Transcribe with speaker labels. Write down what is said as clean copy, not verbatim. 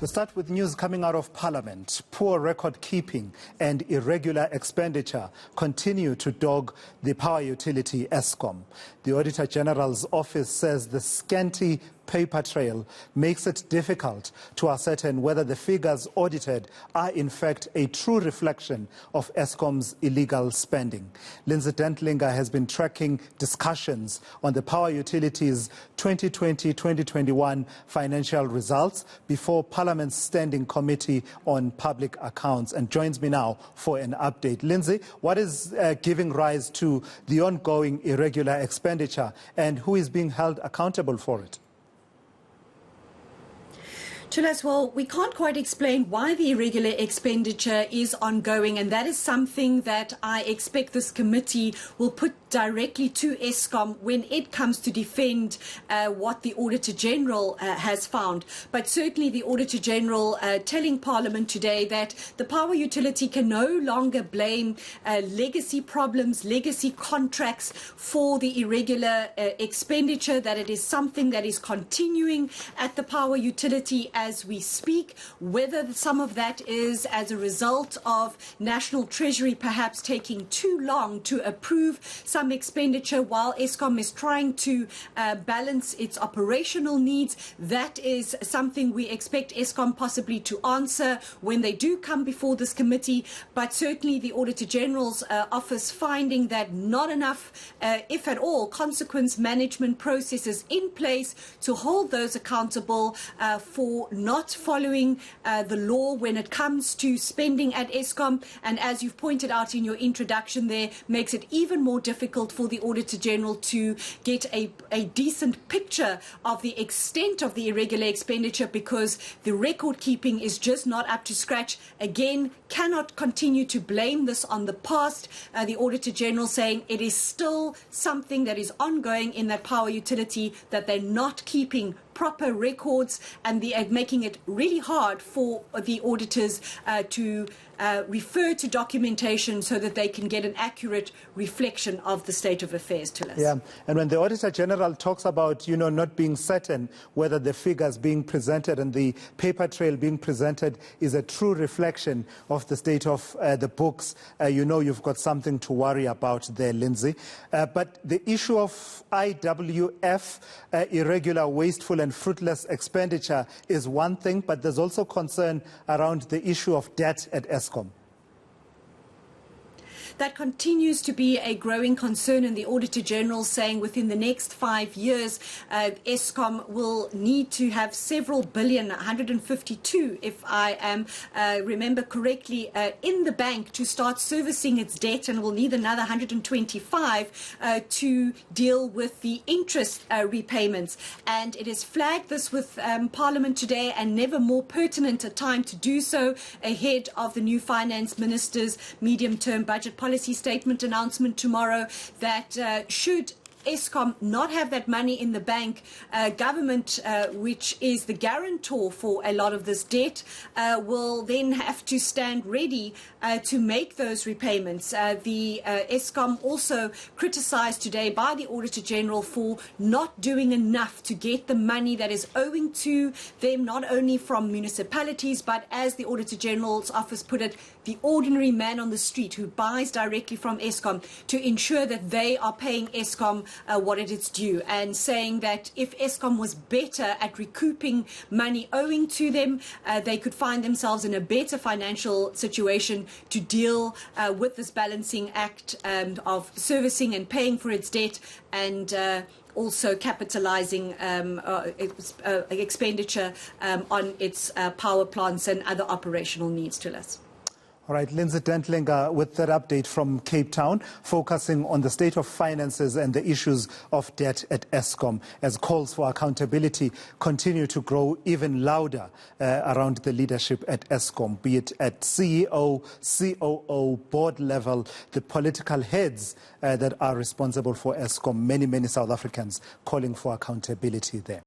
Speaker 1: We start with news coming out of Parliament. Poor record keeping and irregular expenditure continue to dog the power utility Eskom. The Auditor General's office says the scanty paper trail makes it difficult to ascertain whether the figures audited are in fact a true reflection of Eskom's illegal spending. Lindsay Dentlinger has been tracking discussions on the power utility's 2020-2021 financial results before Parliament's Standing Committee on Public Accounts and joins me now for an update. Lindsay, what is giving rise to the ongoing irregular expenditure and who is being held accountable for it?
Speaker 2: Chulas, well, we can't quite explain why the irregular expenditure is ongoing, and that is something that I expect this committee will put directly to Eskom when it comes to defend what the Auditor General has found. But certainly the Auditor General telling Parliament today that the power utility can no longer blame legacy problems, legacy contracts for the irregular expenditure, that it is something that is continuing at the power utility as we speak, whether some of that is as a result of National Treasury perhaps taking too long to approve some expenditure while Eskom is trying to balance its operational needs. That is something we expect Eskom possibly to answer when they do come before this committee, but certainly the Auditor General's office finding that not enough, if at all, consequence management processes in place to hold those accountable for not following the law when it comes to spending at Eskom. And as you've pointed out in your introduction there, makes it even more difficult for the Auditor General to get a decent picture of the extent of the irregular expenditure, because the record keeping is just not up to scratch. Again, cannot continue to blame this on the past. The Auditor General saying it is still something that is ongoing in that power utility, that they're not keeping proper records, and making it really hard for the auditors to refer to documentation so that they can get an accurate reflection of the state of affairs to us.
Speaker 1: Yeah, and when the Auditor General talks about, not being certain whether the figures being presented and the paper trail being presented is a true reflection of the state of the books, you've got something to worry about there, Lindsay. But the issue of IWF, irregular, wasteful and fruitless expenditure, is one thing, but there's also concern around the issue of debt at Eskom.
Speaker 2: That continues to be a growing concern, and the Auditor General saying within the next 5 years, Eskom will need to have several billion, 152 if I remember correctly, in the bank to start servicing its debt, and will need another 125 to deal with the interest repayments. And it has flagged this with Parliament today, and never more pertinent a time to do so ahead of the new Finance Minister's medium-term budget policy statement announcement tomorrow, that should Eskom not have that money in the bank, government, which is the guarantor for a lot of this debt, will then have to stand ready to make those repayments. The Eskom also criticised today by the Auditor General for not doing enough to get the money that is owing to them, not only from municipalities, but as the Auditor General's office put it, the ordinary man on the street who buys directly from Eskom, to ensure that they are paying Eskom what it is due, and saying that if Eskom was better at recouping money owing to them, they could find themselves in a better financial situation to deal with this balancing act of servicing and paying for its debt, and also capitalizing expenditure on its power plants and other operational needs to us.
Speaker 1: All right, Lindsay Dentlinger with that update from Cape Town, focusing on the state of finances and the issues of debt at Eskom, as calls for accountability continue to grow even louder around the leadership at Eskom, be it at CEO, COO, board level, the political heads that are responsible for Eskom. Many South Africans calling for accountability there.